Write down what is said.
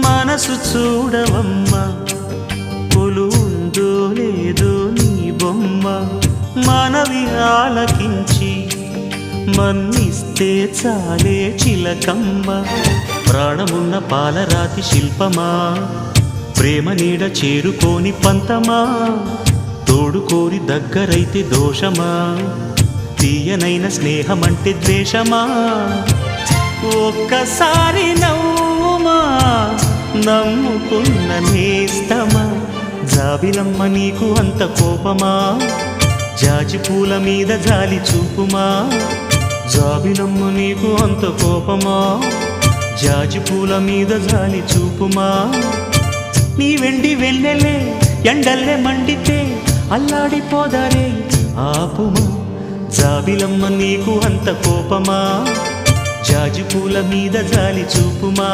మనసు చూడవమ్మా కొలువుందో లేదో నీ బొమ్మ మనవి ఆలకించి మన్నిస్తే చాలే చిలకమ్మ ప్రాణమున్న పాలరాతి శిల్పమా ప్రేమ నీడ చేరుకోని పంతమా తోడుకోరి దగ్గరైతే దోషమా తీయనైన స్నేహమంటే ద్వేషమా ఒక్కసారి నవ్వుమా నమ్ముకున్న నేస్తమా జాబిలమ్మ నీకు అంత కోపమా జాజి పూల మీద జాలి చూపుమా జాబిలమ్మ నీకు అంత కోపమా జాజి పూల మీద జాలి చూపుమా నీ వెండి వెళ్ళలే ఎండల్లే మండితే అల్లాడిపోదారే ఆపుమా జాబిలమ్మ నీకు అంత కోపమా జాజి పూల మీద జాలి చూపుమా